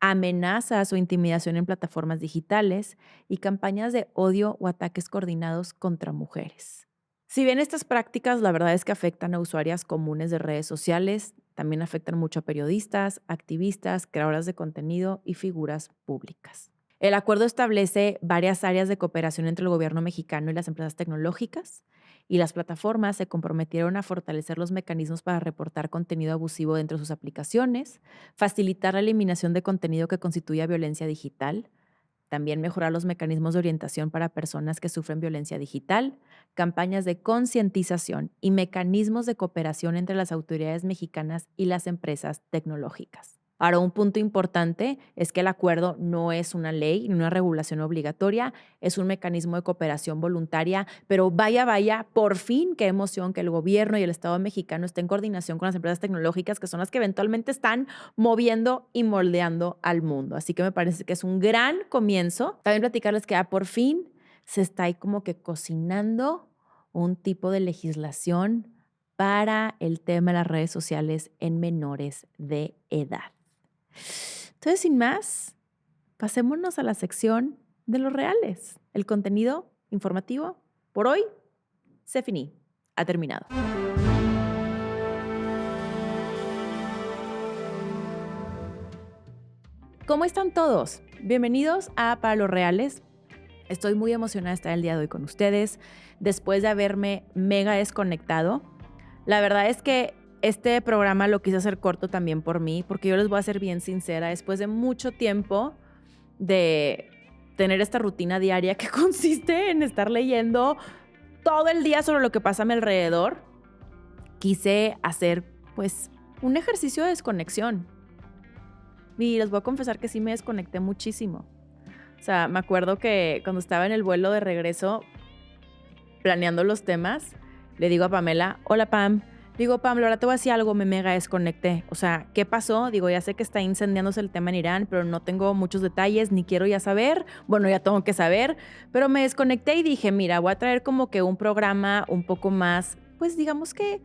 amenazas o intimidación en plataformas digitales y campañas de odio o ataques coordinados contra mujeres. Si bien estas prácticas la verdad es que afectan a usuarias comunes de redes sociales, también afectan mucho a periodistas, activistas, creadoras de contenido y figuras públicas. El acuerdo establece varias áreas de cooperación entre el gobierno mexicano y las empresas tecnológicas, y las plataformas se comprometieron a fortalecer los mecanismos para reportar contenido abusivo dentro de sus aplicaciones, facilitar la eliminación de contenido que constituya violencia digital, también mejorar los mecanismos de orientación para personas que sufren violencia digital, campañas de concientización y mecanismos de cooperación entre las autoridades mexicanas y las empresas tecnológicas. Ahora, un punto importante es que el acuerdo no es una ley ni una regulación obligatoria, es un mecanismo de cooperación voluntaria, pero vaya, vaya, por fin, qué emoción que el gobierno y el Estado mexicano estén en coordinación con las empresas tecnológicas, que son las que eventualmente están moviendo y moldeando al mundo. Así que me parece que es un gran comienzo. También platicarles que por fin se está ahí como que cocinando un tipo de legislación para el tema de las redes sociales en menores de edad. Entonces, sin más, pasémonos a la sección de los reales. El contenido informativo por hoy se finí, ha terminado. ¿Cómo están todos? Bienvenidos a Para los Reales. Estoy muy emocionada de estar el día de hoy con ustedes después de haberme mega desconectado. La verdad es que este programa lo quise hacer corto también por mí, porque yo les voy a ser bien sincera, después de mucho tiempo de tener esta rutina diaria que consiste en estar leyendo todo el día sobre lo que pasa a mi alrededor, quise hacer pues un ejercicio de desconexión. Y les voy a confesar que sí me desconecté muchísimo. O sea, me acuerdo que cuando estaba en el vuelo de regreso planeando los temas, le digo a Pamela, hola Pam, digo, Pam, ahora te voy a decir algo, me mega desconecté. O sea, ¿qué pasó? Digo, ya sé que está incendiándose el tema en Irán, pero no tengo muchos detalles, ni quiero ya saber. Bueno, ya tengo que saber, pero me desconecté y dije, mira, voy a traer como que un programa un poco más, pues digamos que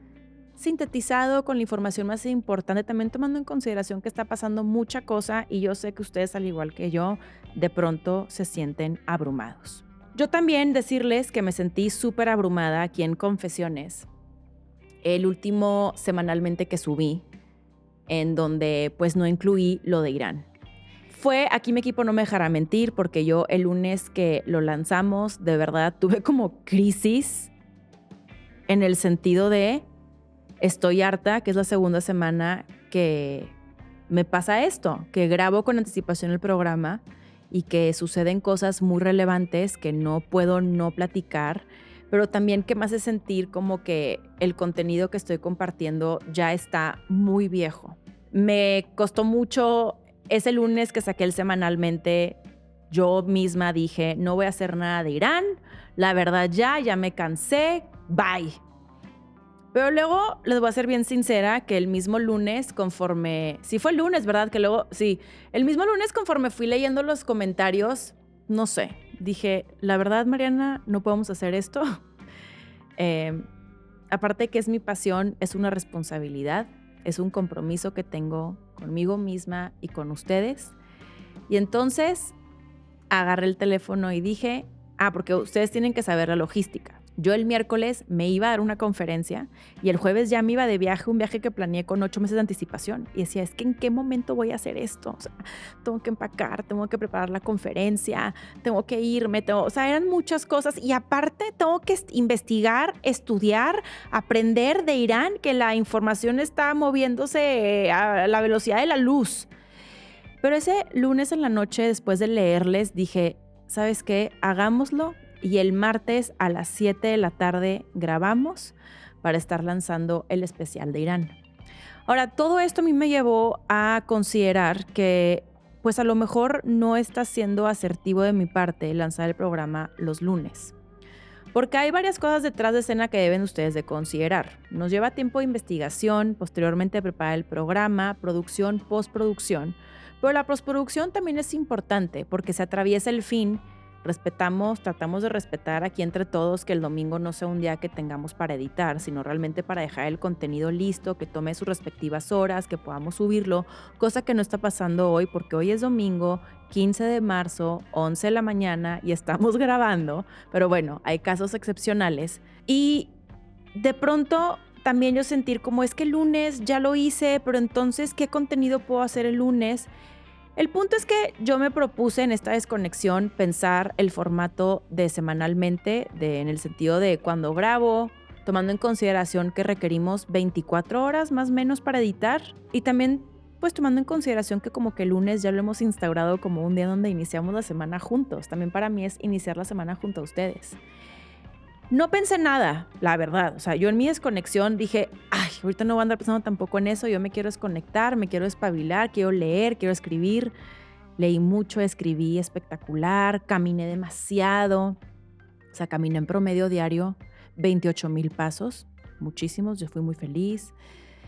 sintetizado con la información más importante, también tomando en consideración que está pasando mucha cosa y yo sé que ustedes, al igual que yo, de pronto se sienten abrumados. Yo también decirles que me sentí súper abrumada aquí en Confesiones, el último semanalmente que subí, en donde pues no incluí lo de Irán. Aquí mi equipo no me dejará mentir, porque yo el lunes que lo lanzamos, de verdad tuve como crisis en el sentido de estoy harta, que es la segunda semana que me pasa esto, que grabo con anticipación el programa y que suceden cosas muy relevantes que no puedo no platicar, pero también que me hace sentir como que el contenido que estoy compartiendo ya está muy viejo. Me costó mucho. Ese lunes que saqué el semanalmente, yo misma dije, no voy a hacer nada de Irán, la verdad ya me cansé, bye. Pero luego les voy a ser bien sincera que el mismo lunes sí fue el lunes, ¿verdad? El mismo lunes conforme fui leyendo los comentarios, no sé, dije, la verdad, Mariana, no podemos hacer esto. Aparte que es mi pasión, es una responsabilidad, es un compromiso que tengo conmigo misma y con ustedes. Y entonces agarré el teléfono y dije, porque ustedes tienen que saber la logística. Yo el miércoles me iba a dar una conferencia y el jueves ya me iba de viaje, un viaje que planeé con 8 meses de anticipación. Y decía, es que ¿en qué momento voy a hacer esto? O sea, tengo que empacar, tengo que preparar la conferencia, tengo que irme, eran muchas cosas. Y aparte tengo que investigar, estudiar, aprender de Irán, que la información está moviéndose a la velocidad de la luz. Pero ese lunes en la noche, después de leerles, dije, ¿sabes qué? Hagámoslo. Y el martes a las 7 de la tarde grabamos para estar lanzando el especial de Irán. Ahora, todo esto a mí me llevó a considerar que pues a lo mejor no está siendo asertivo de mi parte lanzar el programa los lunes. Porque hay varias cosas detrás de escena que deben ustedes de considerar. Nos lleva tiempo de investigación, posteriormente preparar el programa, producción, postproducción. Pero la postproducción también es importante porque se atraviesa el fin. Tratamos de respetar aquí entre todos que el domingo no sea un día que tengamos para editar, sino realmente para dejar el contenido listo, que tome sus respectivas horas, que podamos subirlo, cosa que no está pasando hoy porque hoy es domingo, 15 de marzo, 11 de la mañana y estamos grabando, pero bueno, hay casos excepcionales. Y de pronto también yo sentir como es que el lunes ya lo hice, pero entonces, ¿qué contenido puedo hacer el lunes? El punto es que yo me propuse en esta desconexión pensar el formato de semanalmente, en el sentido de cuando grabo, tomando en consideración que requerimos 24 horas más o menos para editar y también pues tomando en consideración que como que el lunes ya lo hemos instaurado como un día donde iniciamos la semana juntos. También para mí es iniciar la semana junto a ustedes. No pensé nada, la verdad. O sea, yo en mi desconexión dije, ahorita no voy a andar pensando tampoco en eso. Yo me quiero desconectar, me quiero espabilar, quiero leer, quiero escribir. Leí mucho, escribí espectacular, caminé demasiado. O sea, caminé en promedio diario 28,000 pasos, muchísimos. Yo fui muy feliz.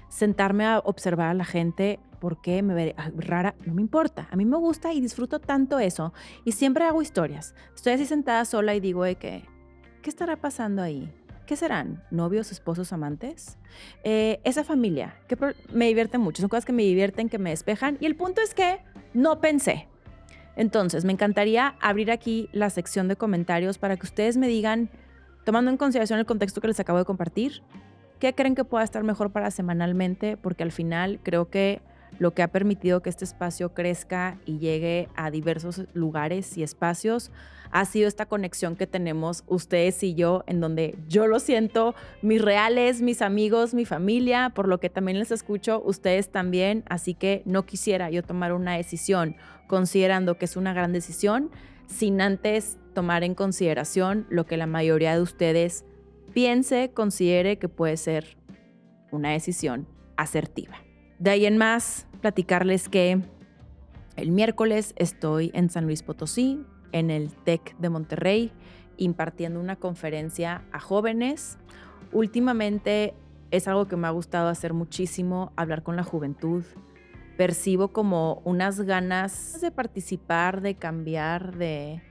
Sentarme a observar a la gente, porque me veré rara, no me importa. A mí me gusta y disfruto tanto eso. Y siempre hago historias. Estoy así sentada sola y digo de que ¿qué estará pasando ahí? ¿Qué serán? ¿Novios, esposos, amantes? Esa familia, que me divierte mucho. Son cosas que me divierten, que me despejan. Y el punto es que no pensé. Entonces, me encantaría abrir aquí la sección de comentarios para que ustedes me digan, tomando en consideración el contexto que les acabo de compartir, ¿qué creen que pueda estar mejor para semanalmente? Porque al final creo que lo que ha permitido que este espacio crezca y llegue a diversos lugares y espacios ha sido esta conexión que tenemos ustedes y yo, en donde yo lo siento, mis reales, mis amigos, mi familia, por lo que también les escucho, ustedes también, así que no quisiera yo tomar una decisión considerando que es una gran decisión, sin antes tomar en consideración lo que la mayoría de ustedes considere que puede ser una decisión asertiva. De ahí en más, platicarles que el miércoles estoy en San Luis Potosí, en el TEC de Monterrey, impartiendo una conferencia a jóvenes. Últimamente es algo que me ha gustado hacer muchísimo, hablar con la juventud. Percibo como unas ganas de participar, de cambiar, de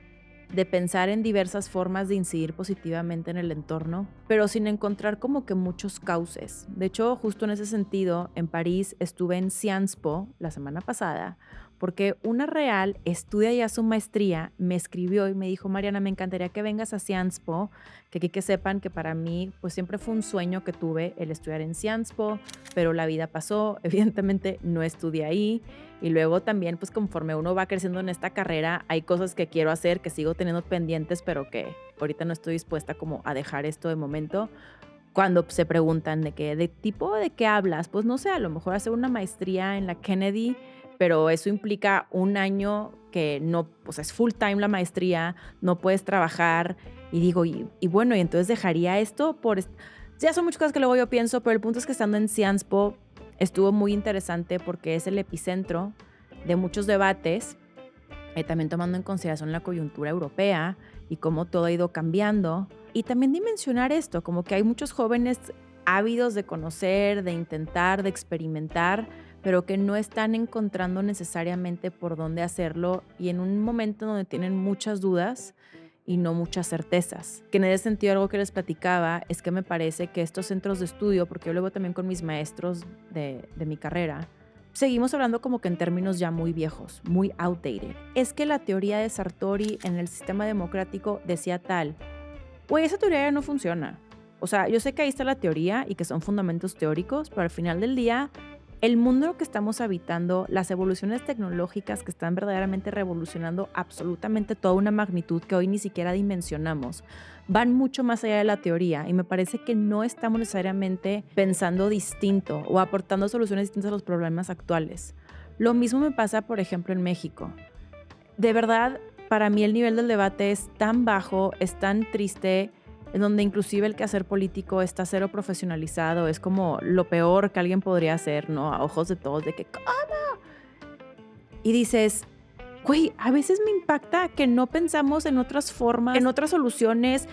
de pensar en diversas formas de incidir positivamente en el entorno, pero sin encontrar como que muchos cauces. De hecho, justo en ese sentido, en París estuve en Sciences Po la semana pasada, porque una real estudia ya su maestría, me escribió y me dijo: Mariana, me encantaría que vengas a Sciences Po, que aquí que sepan que para mí pues siempre fue un sueño que tuve el estudiar en Sciences Po, pero la vida pasó, evidentemente no estudié ahí. Y luego también, pues conforme uno va creciendo en esta carrera, hay cosas que quiero hacer, que sigo teniendo pendientes, pero que ahorita no estoy dispuesta como a dejar esto de momento. Cuando se preguntan de qué hablas, pues no sé, a lo mejor hacer una maestría en la Kennedy, pero eso implica un año que no, pues es full time la maestría, no puedes trabajar. Y digo, y bueno, y entonces dejaría esto ya son muchas cosas que luego yo pienso, pero el punto es que estando en Sciences Po estuvo muy interesante porque es el epicentro de muchos debates, también tomando en consideración la coyuntura europea y cómo todo ha ido cambiando. Y también dimensionar esto, como que hay muchos jóvenes ávidos de conocer, de intentar, de experimentar, pero que no están encontrando necesariamente por dónde hacerlo y en un momento donde tienen muchas dudas y no muchas certezas. Que en ese sentido algo que les platicaba es que me parece que estos centros de estudio, porque yo luego también con mis maestros de mi carrera, seguimos hablando como que en términos ya muy viejos, muy outdated. Es que la teoría de Sartori en el sistema democrático decía tal. Güey, esa teoría ya no funciona. O sea, yo sé que ahí está la teoría y que son fundamentos teóricos, pero al final del día, el mundo que estamos habitando, las evoluciones tecnológicas que están verdaderamente revolucionando absolutamente toda una magnitud que hoy ni siquiera dimensionamos, van mucho más allá de la teoría y me parece que no estamos necesariamente pensando distinto o aportando soluciones distintas a los problemas actuales. Lo mismo me pasa, por ejemplo, en México. De verdad, para mí el nivel del debate es tan bajo, es tan triste, en donde inclusive el quehacer político está cero profesionalizado, es como lo peor que alguien podría hacer, ¿no? A ojos de todos, de que ¿cómo? Y dices, güey, a veces me impacta que no pensamos en otras formas, en otras soluciones,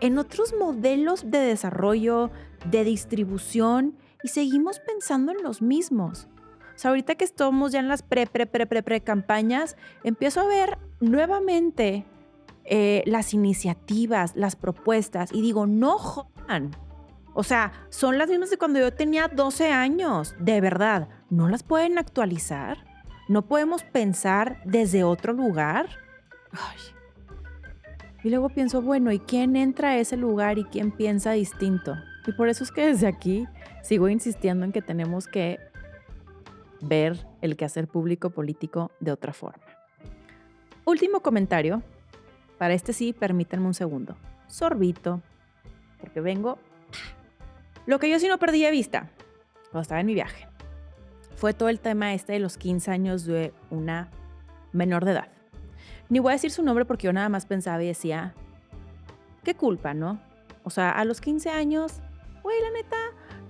en otros modelos de desarrollo, de distribución, y seguimos pensando en los mismos. O sea, ahorita que estamos ya en las pre-campañas, empiezo a ver nuevamente las iniciativas, las propuestas, y digo, no jodan. O sea, son las mismas de cuando yo tenía 12 años. De verdad, ¿no las pueden actualizar? ¿No podemos pensar desde otro lugar? Ay. Y luego pienso, bueno, ¿y quién entra a ese lugar y quién piensa distinto? Y por eso es que desde aquí sigo insistiendo en que tenemos que ver el quehacer público político de otra forma. Último comentario. Para este sí, permítanme un segundo. Sorbito, porque vengo. Lo que yo sí no perdí de vista cuando estaba en mi viaje fue todo el tema de los 15 años de una menor de edad. Ni voy a decir su nombre porque yo nada más pensaba y decía, qué culpa, ¿no? O sea, a los 15 años, güey, la neta,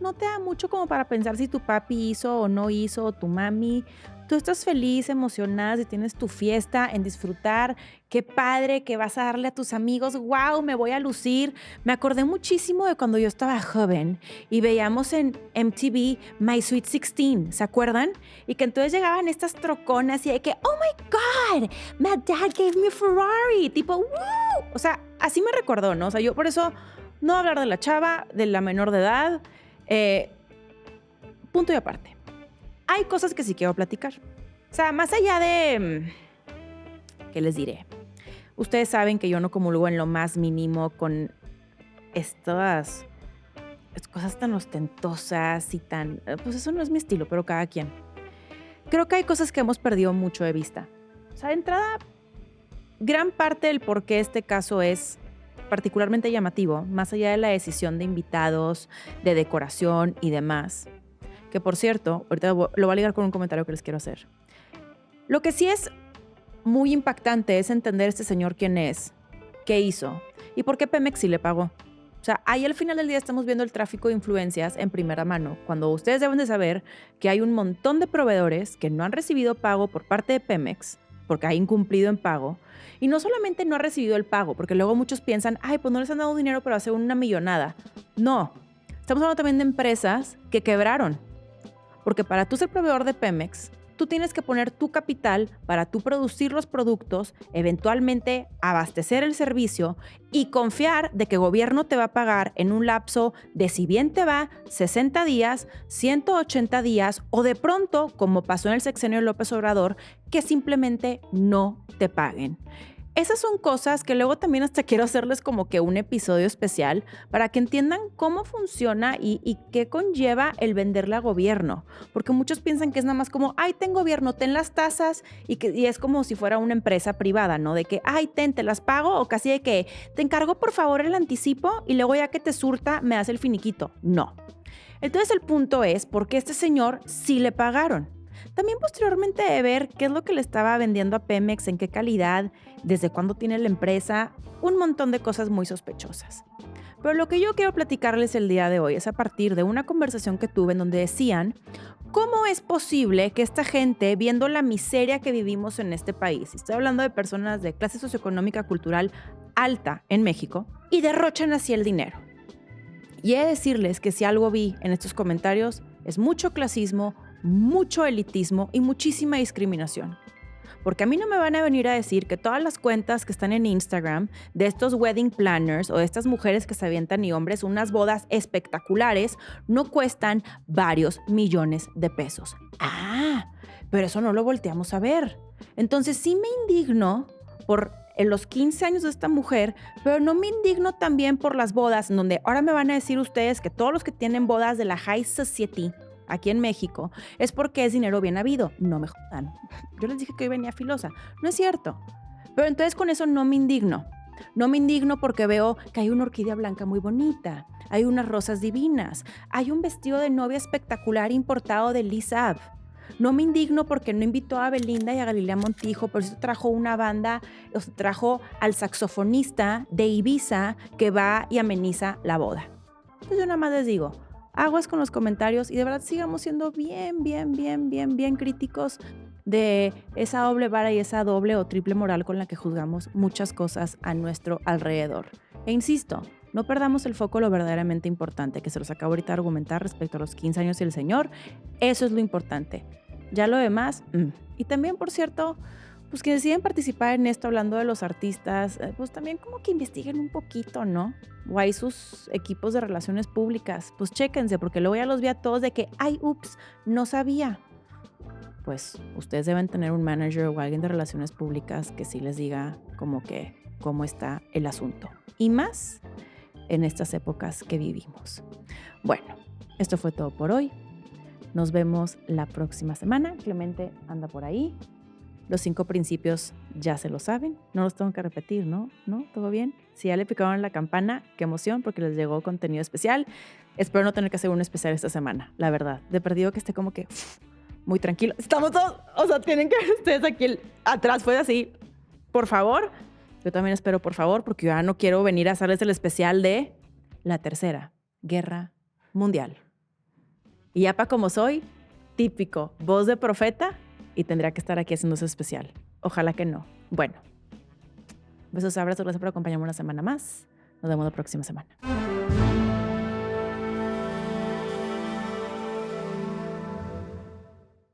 no te da mucho como para pensar si tu papi hizo o no hizo, o tu mami. Tú estás feliz, emocionada, si tienes tu fiesta, en disfrutar. Qué padre que vas a darle a tus amigos. ¡Wow! Me voy a lucir. Me acordé muchísimo de cuando yo estaba joven y veíamos en MTV My Sweet 16, ¿se acuerdan? Y que entonces llegaban estas troconas y de que, ¡oh my God! My dad gave me a Ferrari. Tipo, ¡woo! O sea, así me recordó, ¿no? O sea, yo por eso no voy a hablar de la chava, de la menor de edad. Punto y aparte. Hay cosas que sí quiero platicar. O sea, más allá de... ¿Qué les diré? Ustedes saben que yo no comulgo en lo más mínimo con estas cosas tan ostentosas y tan... Pues eso no es mi estilo, pero cada quien. Creo que hay cosas que hemos perdido mucho de vista. O sea, de entrada, gran parte del por qué este caso es particularmente llamativo, más allá de la decisión de invitados, de decoración y demás, que por cierto, ahorita lo voy a ligar con un comentario que les quiero hacer. Lo que sí es muy impactante es entender este señor quién es, qué hizo y por qué Pemex sí le pagó. O sea, ahí al final del día estamos viendo el tráfico de influencias en primera mano, cuando ustedes deben de saber que hay un montón de proveedores que no han recibido pago por parte de Pemex, porque ha incumplido en pago, y no solamente no ha recibido el pago, porque luego muchos piensan, ay, pues no les han dado dinero para hacer una millonada. No, estamos hablando también de empresas que quebraron. Porque para tú ser proveedor de Pemex, tú tienes que poner tu capital para tú producir los productos, eventualmente abastecer el servicio y confiar de que el gobierno te va a pagar en un lapso de, si bien te va, 60 días, 180 días o de pronto, como pasó en el sexenio de López Obrador, que simplemente no te paguen. Esas son cosas que luego también hasta quiero hacerles como que un episodio especial para que entiendan cómo funciona y qué conlleva el venderle a gobierno. Porque muchos piensan que es nada más como, ay, ten gobierno, ten las tasas y es como si fuera una empresa privada, ¿no? De que, ay, te las pago o casi de que te encargo por favor el anticipo y luego ya que te surta me das el finiquito. No. Entonces el punto es por qué este señor sí le pagaron. También posteriormente de ver qué es lo que le estaba vendiendo a Pemex, en qué calidad, desde cuándo tiene la empresa, un montón de cosas muy sospechosas. Pero lo que yo quiero platicarles el día de hoy es a partir de una conversación que tuve en donde decían cómo es posible que esta gente, viendo la miseria que vivimos en este país, y estoy hablando de personas de clase socioeconómica cultural alta en México, y derrochan así el dinero. Y he de decirles que si algo vi en estos comentarios es mucho clasismo, mucho elitismo y muchísima discriminación. Porque a mí no me van a venir a decir que todas las cuentas que están en Instagram de estos wedding planners o de estas mujeres que se avientan y hombres unas bodas espectaculares no cuestan varios millones de pesos. Ah, pero eso no lo volteamos a ver. Entonces sí me indigno por los 15 años de esta mujer, pero no me indigno también por las bodas, en donde ahora me van a decir ustedes que todos los que tienen bodas de la high society aquí en México es porque es dinero bien habido. No me jodan. Yo les dije que hoy venía filosa. No es cierto. Pero entonces con eso no me indigno. No me indigno porque veo que hay una orquídea blanca muy bonita, hay unas rosas divinas, hay un vestido de novia espectacular importado de Lisa Ave. No me indigno porque no invitó a Belinda y a Galilea Montijo, pero sí trajo una banda, o sea, trajo al saxofonista de Ibiza que va y ameniza la boda. Entonces yo nada más les digo, aguas con los comentarios y de verdad sigamos siendo bien críticos de esa doble vara y esa doble o triple moral con la que juzgamos muchas cosas a nuestro alrededor. E insisto, no perdamos el foco lo verdaderamente importante, que se los acabo ahorita de argumentar respecto a los 15 años y el señor. Eso es lo importante. Ya lo demás, Y también, por cierto, pues que deciden participar en esto hablando de los artistas, pues también como que investiguen un poquito, ¿no? O hay sus equipos de relaciones públicas, pues chéquense, porque luego ya los vi a todos de que, ay, ups, no sabía. Pues ustedes deben tener un manager o alguien de relaciones públicas que sí les diga como que cómo está el asunto. Y más en estas épocas que vivimos. Bueno, esto fue todo por hoy. Nos vemos la próxima semana. Clemente anda por ahí. Los 5 principios ya se lo saben. No los tengo que repetir, ¿no? ¿No? ¿Todo bien? Si ya le picaron la campana, qué emoción porque les llegó contenido especial. Espero no tener que hacer un especial esta semana, la verdad. De perdido que esté como que muy tranquilo. Estamos todos, o sea, tienen que ver ustedes aquí atrás. Fue así, por favor. Yo también espero, por favor, porque yo ya no quiero venir a hacerles el especial de la Tercera Guerra Mundial. Y ya para como soy, típico, voz de profeta, y tendría que estar aquí haciendo eso especial. Ojalá que no. Bueno, besos, abrazos, gracias por acompañarme una semana más. Nos vemos la próxima semana.